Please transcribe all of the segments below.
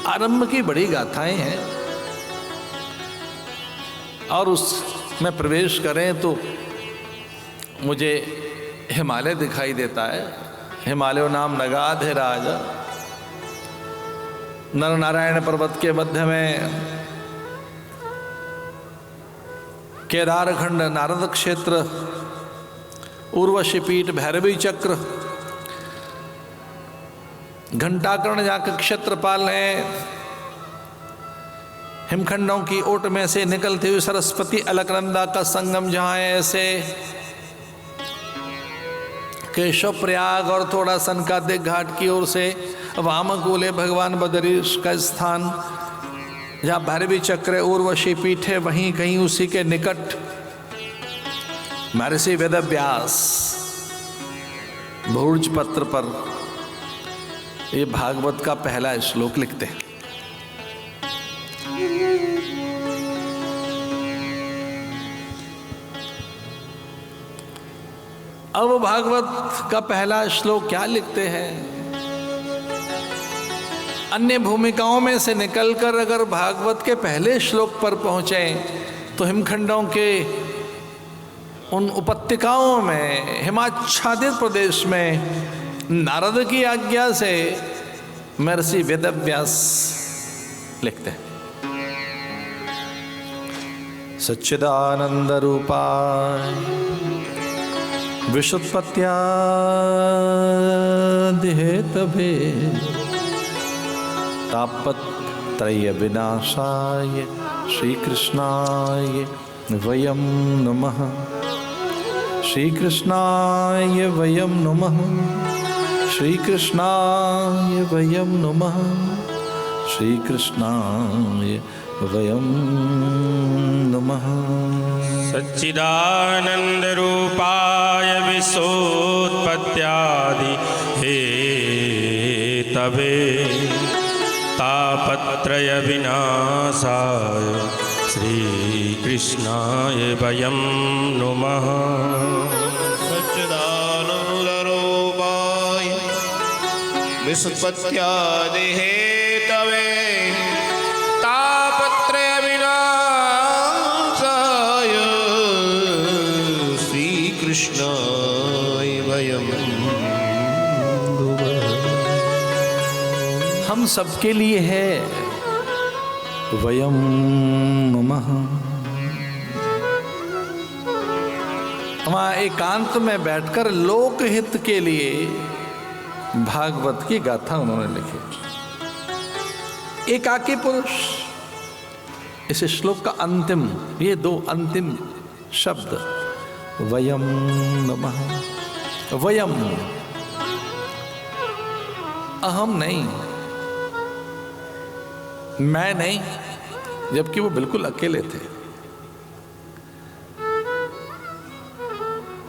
आरंभ की बड़ी गाथाएं हैं, और उसमें प्रवेश करें तो मुझे हिमालय दिखाई देता है। हिमालय नाम नगाध है राजा, नर नारायण पर्वत के मध्य में केदारखंड, नारद क्षेत्र, उर्वशी पीठ, भैरवी चक्र, घंटाकर्ण जाकर क्षेत्रपाल हैं। हिमखंडों की ओट में से निकलती हुई सरस्वती अलकनंदा का संगम जहां है, ऐसे केशव प्रयाग और थोड़ा सनकादिक घाट की ओर से वामकूले भगवान बद्रीश का स्थान, जहाँ भैरवी चक्र उर्वशी पीठ है, वहीं कहीं उसी के निकट महर्षि वेदव्यास भूर्ज पत्र पर ये भागवत का पहला श्लोक लिखते हैं। अब भागवत का पहला श्लोक क्या लिखते हैं? अन्य भूमिकाओं में से निकलकर अगर भागवत के पहले श्लोक पर पहुंचे तो हिमखंडों के उन उपत्यकाओं में, हिमाच्छादित प्रदेश में नारद की आज्ञा से महर्षि वेदव्यास लिखते हैं। सच्चिदानंद रूपाय विशुत्पत्त्यादि हेतवे तापत्रय विनाशाय श्रीकृष्णाय वयं नमः। श्रीकृष्णाय वयं नमः। श्रीकृष्णाय वयं नमः। श्रीकृष्णाय वयं नमः। सच्चिदानंद रूपाय विशोत्पत्त्यादि हेतवे तापत्रय विनाशाय श्रीकृष्णाय वयं नमः। सच्चिदानंद रूपाय विशोत्पत्त्यादि हेतवे तापत्रय विनाशाय श्रीकृष्णाय वयं नमः। हम सबके लिए है वयं नमः। वहाँ एकांत में बैठकर लोकहित के लिए भागवत की गाथा उन्होंने लिखी। एकाकी पुरुष, इस श्लोक का अंतिम, ये दो अंतिम शब्द वयं नमः। वयं, अहम नहीं, मैं नहीं, जबकि वो बिल्कुल अकेले थे।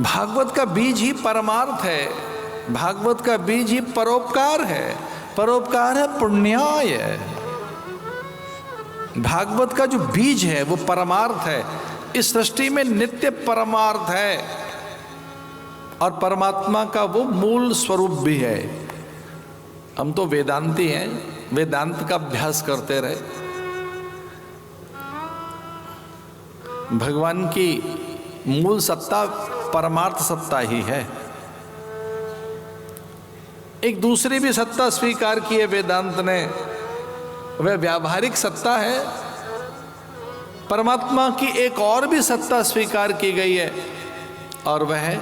भागवत का बीज ही परमार्थ है, भागवत का बीज ही परोपकार है। परोपकार है पुण्याय। भागवत का जो बीज है वो परमार्थ है। इस सृष्टि में नित्य परमार्थ है और परमात्मा का वो मूल स्वरूप भी है। हम तो वेदांती हैं, वेदांत का अभ्यास करते रहे। भगवान की मूल सत्ता परमार्थ सत्ता ही है। एक दूसरी भी सत्ता स्वीकार की है वेदांत ने, वह व्यावहारिक सत्ता है। परमात्मा की एक और भी सत्ता स्वीकार की गई है और वह है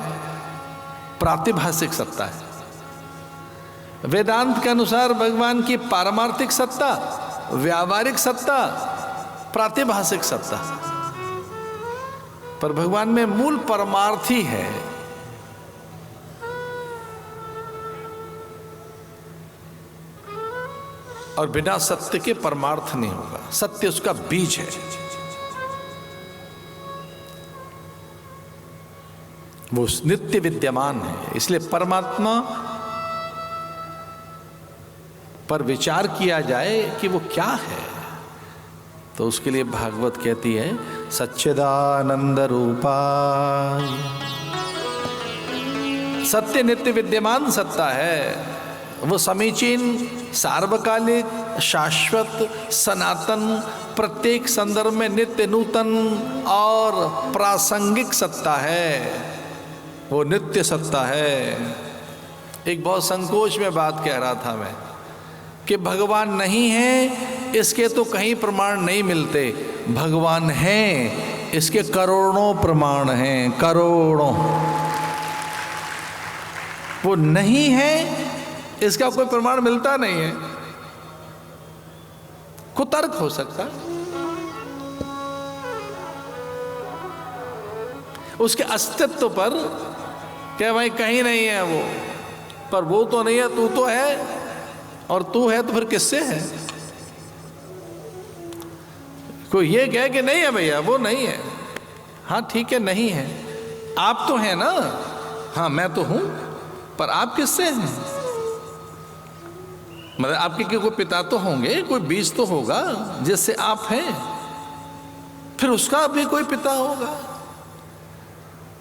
प्रातिभासिक सत्ता है। वेदांत के अनुसार भगवान की पारमार्थिक सत्ता, व्यावहारिक सत्ता, प्रातिभासिक सत्ता, पर भगवान में मूल परमार्थ ही है। और बिना सत्य के परमार्थ नहीं होगा। सत्य उसका बीज है, वो नित्य विद्यमान है। इसलिए परमात्मा पर विचार किया जाए कि वो क्या है, तो उसके लिए भागवत कहती है सच्चिदानंद रूपाय। सत्य नित्य विद्यमान सत्ता है, वो समीचीन, सार्वकालिक, शाश्वत, सनातन, प्रत्येक संदर्भ में नित्य नूतन और प्रासंगिक सत्ता है। वो नित्य सत्ता है। एक बहुत संकोच में बात कह रहा था मैं कि भगवान नहीं है इसके तो कहीं प्रमाण नहीं मिलते, भगवान हैं इसके करोड़ों प्रमाण हैं, करोड़ों। वो नहीं है इसका कोई प्रमाण मिलता नहीं है। कुतर्क हो सकता, उसके अस्तित्व पर क्या भाई कहीं नहीं है वो, पर वो तो नहीं है, तू तो है, और तू है तो फिर किससे है? कोई ये कहे कि नहीं है भैया वो नहीं है, हाँ ठीक है नहीं है, आप तो हैं ना, हाँ मैं तो हूं, पर आप किससे हैं? मतलब आपके कोई पिता तो होंगे, कोई बीज तो होगा जिससे आप हैं, फिर उसका भी कोई पिता होगा।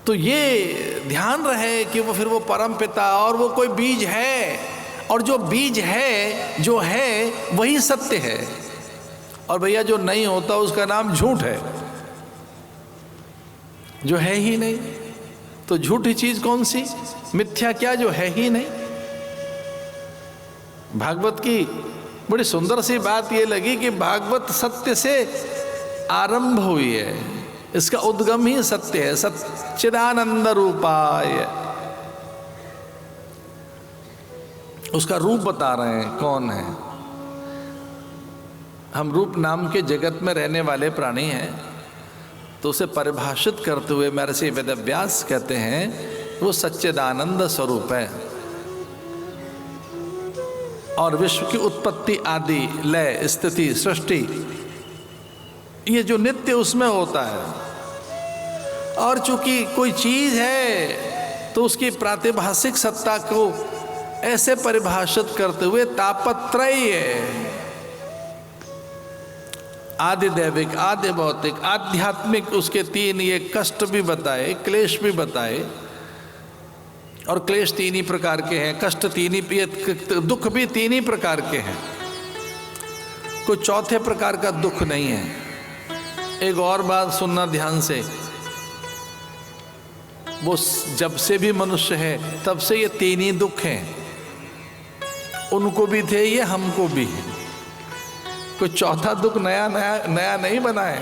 तो ये ध्यान रहे कि वो फिर वो परम पिता और वो कोई बीज है, और जो बीज है जो है वही सत्य है। और भैया जो नहीं होता उसका नाम झूठ है, जो है ही नहीं। तो झूठी चीज कौन सी? मिथ्या क्या जो है ही नहीं। भागवत की बड़ी सुंदर सी बात ये लगी कि भागवत सत्य से आरंभ हुई है, इसका उद्गम ही सत्य है, सच्चिदानंद रूपाय। उसका रूप बता रहे हैं कौन है। हम रूप नाम के जगत में रहने वाले प्राणी हैं, तो उसे परिभाषित करते हुए महर्षि वेदव्यास कहते हैं वो सच्चिदानंद स्वरूप है, और विश्व की उत्पत्ति आदि लय स्थिति सृष्टि ये जो नित्य उसमें होता है। और चूंकि कोई चीज है तो उसकी प्रातिभाषिक सत्ता को ऐसे परिभाषित करते हुए तापत्रयी है, आदि दैविक, आदि भौतिक, आध्यात्मिक, उसके तीन ये कष्ट भी बताए, क्लेश भी बताए। और क्लेश तीन ही प्रकार के हैं, कष्ट तीन ही, दुख भी तीन ही प्रकार के हैं, कोई चौथे प्रकार का दुख नहीं है। एक और बात सुनना ध्यान से, वो जब से भी मनुष्य है तब से ये तीन ही दुख हैं, उनको भी थे ये हमको भी है, कोई चौथा दुख नया नहीं बना है।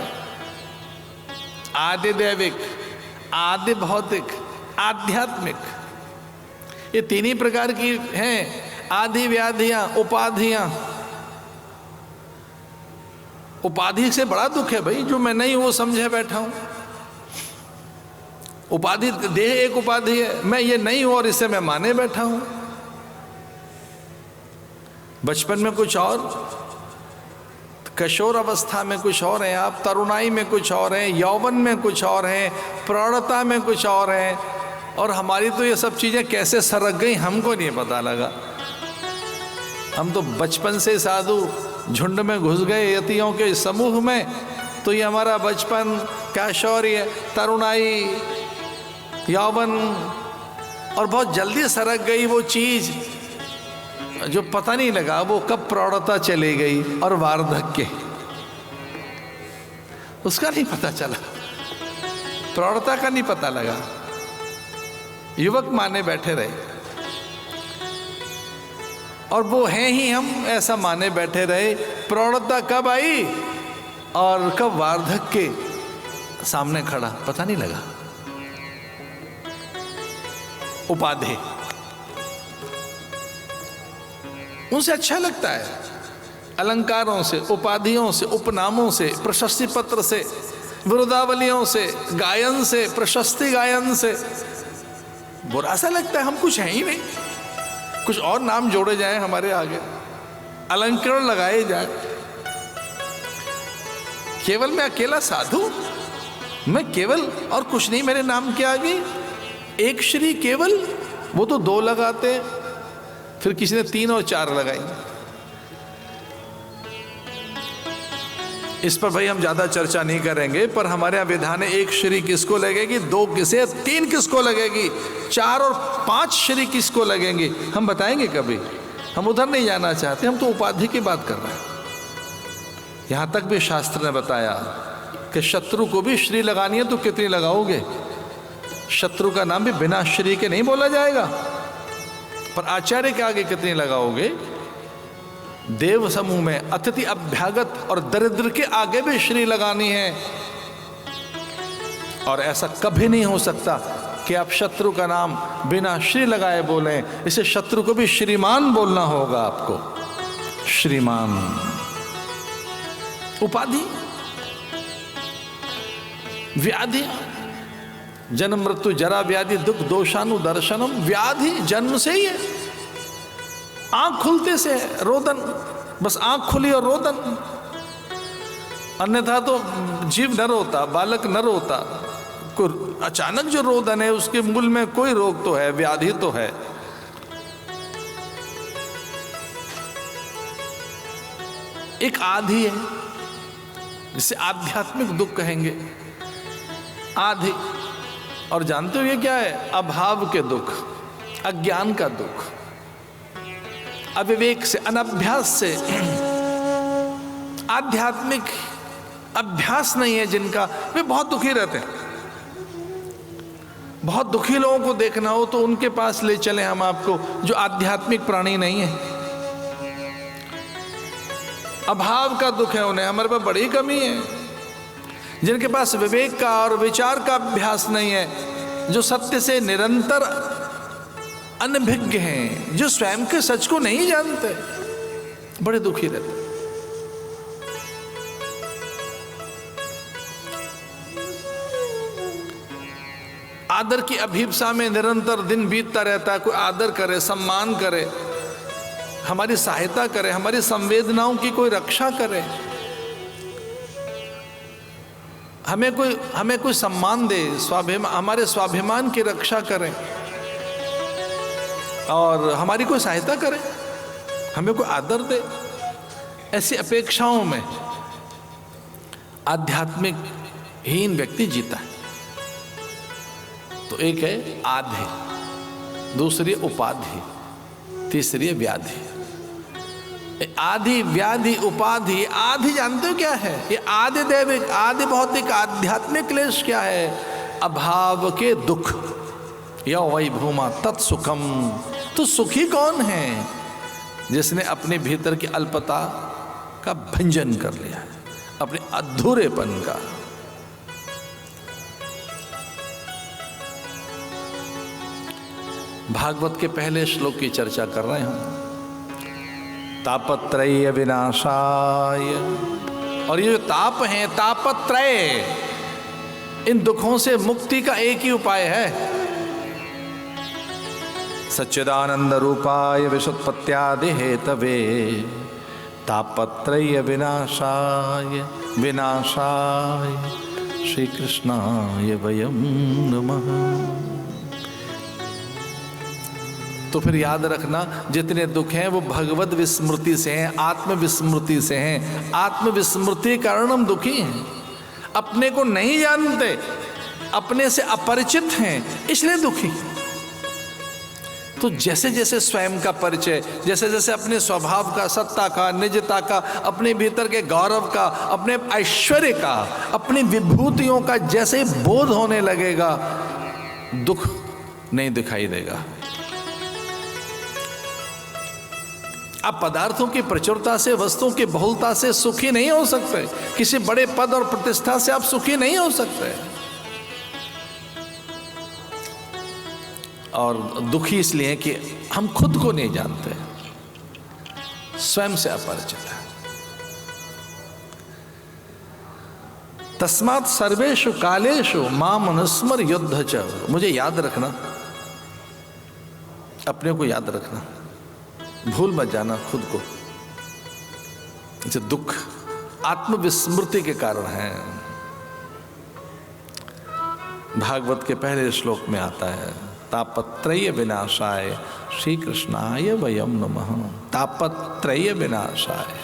आदि दैविक, आदि भौतिक, आध्यात्मिक, ये तीन ही प्रकार की हैं। आदि व्याधियां, उपाधियां। उपाधि से बड़ा दुख है भाई, जो मैं नहीं हूं वो समझे बैठा हूं। उपाधि देह एक उपाधि है, मैं ये नहीं हूं और इसे मैं माने बैठा हूं। बचपन में कुछ और, किशोर अवस्था में कुछ और हैं आप, तरुणाई में कुछ और हैं, यौवन में कुछ और हैं, प्रौढ़ता में कुछ और हैं। और हमारी तो ये सब चीज़ें कैसे सरक गई हमको नहीं पता लगा। हम तो बचपन से साधु झुंड में घुस गए यतियों के समूह में, तो ये हमारा बचपन, कैशोर्य, तरुणाई, यौवन, और बहुत जल्दी सरक गई वो चीज़ जो पता नहीं लगा वो कब प्रौढ़ता चली गई, और वार्धक्य उसका नहीं पता चला, प्रौढ़ता का नहीं पता लगा, युवक माने बैठे रहे। और वो हैं ही हम ऐसा माने बैठे रहे। प्रौढ़ता कब आई और कब वार्धक्य सामने खड़ा पता नहीं लगा। उपाधि उनसे अच्छा लगता है, अलंकारों से, उपाधियों से, उपनामों से, प्रशस्ति पत्र से, विरुदावलियों से, गायन से, प्रशस्ति गायन से बुरा सा लगता है। हम कुछ है ही नहीं, कुछ और नाम जोड़े जाए हमारे आगे, अलंकरण लगाए जाए। केवल मैं अकेला साधु, मैं केवल, और कुछ नहीं मेरे नाम के आगे। एक श्री केवल, वो तो दो लगाते, फिर किसी ने 3 और 4 लगाई। इस पर भाई हम ज्यादा चर्चा नहीं करेंगे, पर हमारे यहाँ विधान है, एक श्री किसको लगेगी, 2 किसे, 3 किसको लगेगी, 4 और 5 श्री किसको लगेंगे, हम बताएंगे कभी। हम उधर नहीं जाना चाहते, हम तो उपाधि की बात कर रहे हैं। यहां तक भी शास्त्र ने बताया कि शत्रु को भी श्री लगानी है तो कितनी लगाओगे? शत्रु का नाम भी बिना श्री के नहीं बोला जाएगा, पर आचार्य के आगे कितनी लगाओगे? देव समूह में अतिथि, अभ्यागत और दरिद्र के आगे भी श्री लगानी है। और ऐसा कभी नहीं हो सकता कि आप शत्रु का नाम बिना श्री लगाए बोलें। इसे शत्रु को भी श्रीमान बोलना होगा आपको, श्रीमान। उपाधि, व्याधि, जन्म मृत्यु जरा व्याधि दुख दोषानु दर्शनम, व्याधि जन्म से ही है। आंख खुलते से है रोदन, बस आंख खुली और रोदन, अन्यथा तो जीव न रोता, बालक न रोता। कोई अचानक जो रोदन है उसके मूल में कोई रोग तो है, व्याधि तो है। एक आधि है जिसे आध्यात्मिक दुख कहेंगे, आधि। और जानते हो ये क्या है? अभाव के दुख, अज्ञान का दुख, अविवेक से, अनभ्यास से। आध्यात्मिक अभ्यास नहीं है जिनका, वे बहुत दुखी रहते हैं। बहुत दुखी लोगों को देखना हो तो उनके पास ले चलें हम आपको, जो आध्यात्मिक प्राणी नहीं है। अभाव का दुख है उन्हें, हमारे पास बड़ी कमी है। जिनके पास विवेक का और विचार का अभ्यास नहीं है, जो सत्य से निरंतर अनभिज्ञ हैं, जो स्वयं के सच को नहीं जानते, बड़े दुखी रहते। आदर की अभिप्सा में निरंतर दिन बीतता रहता है। कोई आदर करे, सम्मान करे, हमारी सहायता करे, हमारी संवेदनाओं की कोई रक्षा करे, हमें कोई सम्मान दे, हमारे स्वाभिमान की रक्षा करें और हमारी कोई सहायता करे, हमें कोई आदर दे। ऐसी अपेक्षाओं में आध्यात्मिक हीन व्यक्ति जीता है। तो एक है आधि, दूसरी उपाधि, तीसरी है व्याधि। आधि, व्याधि, उपाधि। आधि जानते हो क्या है? ये आदि दैविक, आदि भौतिक, आध्यात्मिक क्लेश क्या है? अभाव के दुख। या वही भूमा तत्सुखम। तो सुखी कौन है? जिसने अपने भीतर की अल्पता का भंजन कर लिया है, अपने अधूरेपन का। भागवत के पहले श्लोक की चर्चा कर रहे हैं, तापत्रय विनाशाय। और ये जो ताप है, तापत्रय, इन दुखों से मुक्ति का एक ही उपाय है, सच्चिदानंद रूपाय विशुत्पत्त्यादि हेतवे तापत्रय विनाशाय, विनाशाय श्री कृष्णाय वयं नमः। तो फिर याद रखना, जितने दुख हैं वो भगवत विस्मृति से हैं, आत्म विस्मृति से हैं। आत्म विस्मृति के कारण हम दुखी हैं, अपने को नहीं जानते, अपने से अपरिचित हैं, इसलिए दुखी। तो जैसे जैसे स्वयं का परिचय, जैसे जैसे अपने स्वभाव का, सत्ता का, निजता का, अपने भीतर के गौरव का, अपने ऐश्वर्य का, अपनी विभूतियों का जैसे बोध होने लगेगा, दुख नहीं दिखाई देगा। आप पदार्थों की प्रचुरता से, वस्तुओं की बहुलता से सुखी नहीं हो सकते। किसी बड़े पद और प्रतिष्ठा से आप सुखी नहीं हो सकते। और दुखी इसलिए कि हम खुद को नहीं जानते, स्वयं से अपरिचित है। तस्मात् सर्वेषु कालेषु माम अनुस्मर युद्ध च। मुझे याद रखना, अपने को याद रखना, भूल मत जाना खुद को। जैसे दुख आत्मविस्मृति के कारण है। भागवत के पहले श्लोक में आता है, तापत्रय विनाशाय श्री कृष्णाय वयं नमः। तापत्रय विनाशाय,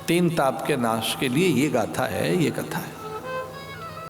तीन ताप के नाश के लिए ये गाथा है, ये कथा है।